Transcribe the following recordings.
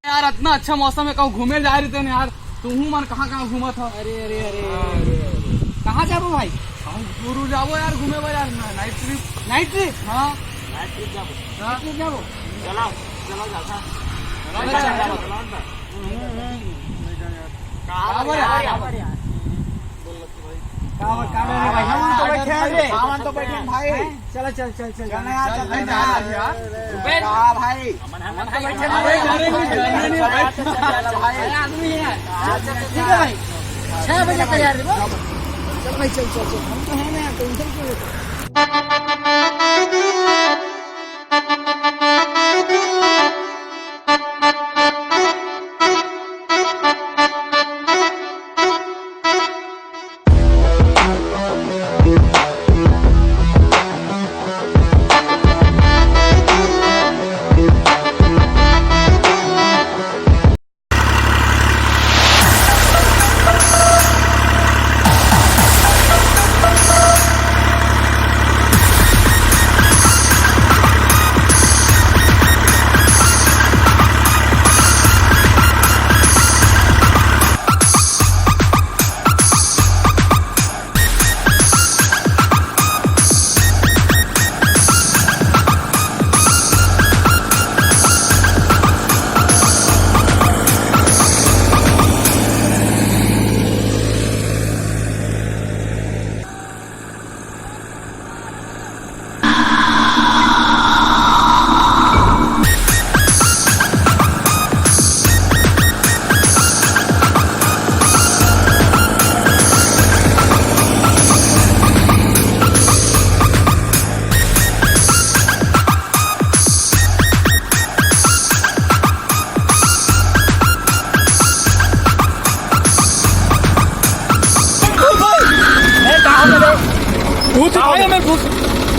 यार इतना अच्छा मौसम है, कहूँ घूमे जा रहे थे ना यार। तू मन कहाँ कहाँ घूमा था? अरे अरे अरे कहाँ जाबो भाई? हम गुरु जाबो यार घूमे बा यार। Night trip. Night trip? हाँ नाइट ट्रिप जाबो। नाइट ट्रिप जाबो? चलाओ चलाओ जाता। सामान तो बैठे भाई। चलो चल चल चल जाना यार। भाई आदमी है। ठीक है भाई 6 बजे तैयार है। चल भाई चल चल चल। हम तो हैं ना यार, टेंशन क्यों लेते?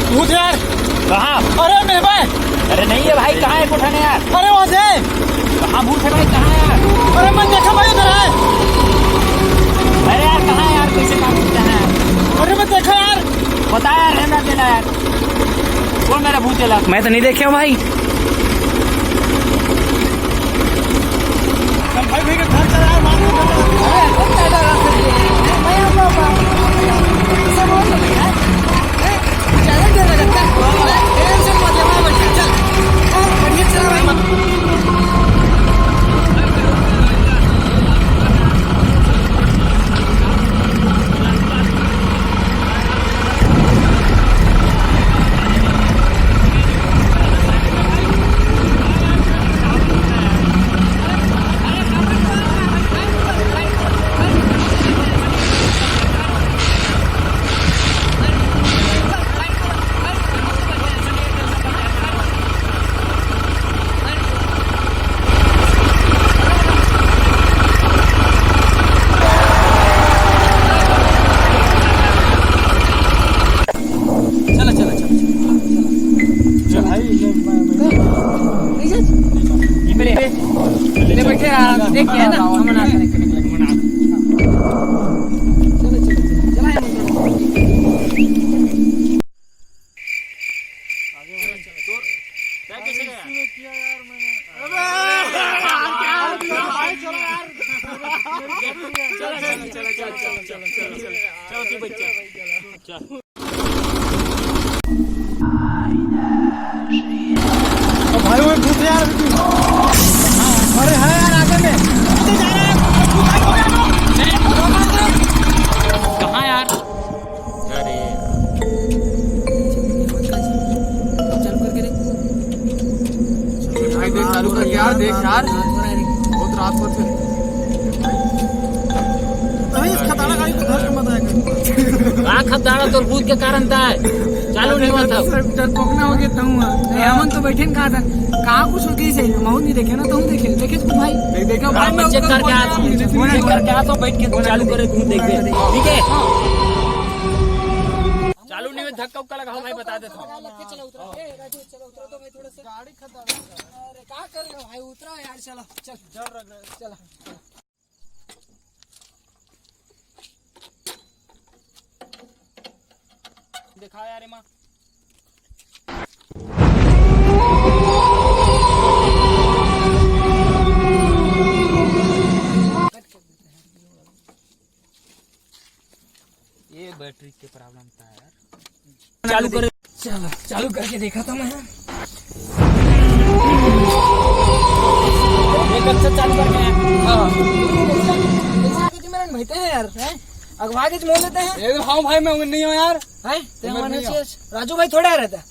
भूत यार कहाँ? अरे मेरे भाई। अरे नहीं है भाई, कहाँ है उठाने यार? अरे वहाँ से कहाँ भूत है भाई? कहाँ है यार? अरे मैं देखा भाई उधर है। अरे यार कहाँ है यार? कैसे काम करते हैं? अरे मैं देखा यार। बता यार, रहना देना यार। कौन मेरा भूत चला? मैं तो नहीं देखे हूँ भाई। भाई भाई का घर चला है। देख के ना हम ना भाई वो भूत यार। अरे है यार आगे में जा रहा है। कहाँ यार? अरे चालू करके देख भाई, देख चालू कर यार, देख यार बहुत रात को थे। अरे इस खताना गाड़ी को धर के मत आएगा। खताना तो भूत के कारण था। चालू नहीं हुआ था। डरपोकना हो गया तहु हमन तो बैठे कहा था कहाँ कुछ हो गई से महू नहीं देखे ना तुम देखे तुम भाई देखा भाई मैं चेक करके आ चेक करके आता हूँ, बैठ के तू चालू करे तू देख ले, ठीक है। चालू नहीं हुआ, धक्का उक्का लगा भाई, बता देता हूँ। चलो उतरो राजू, चलो उतरो तो भाई थोड़ा सा गाड़ी खत्म। अरे क्या कर रहे हो भाई, उतरो यार, चलो चल डर लग रहा है, चलो दिखा यार माँ ये बैटरी के प्रॉब्लम था यार। चालू करे, चलो चालू करके देखा था मैं। एक अच्छा चालू करके भाईते हैं यार, अगवा के मोल लेते हैं। ये हाँ भाई मैं नहीं हूँ यार। भाई राजू भाई थोड़ा रहता है।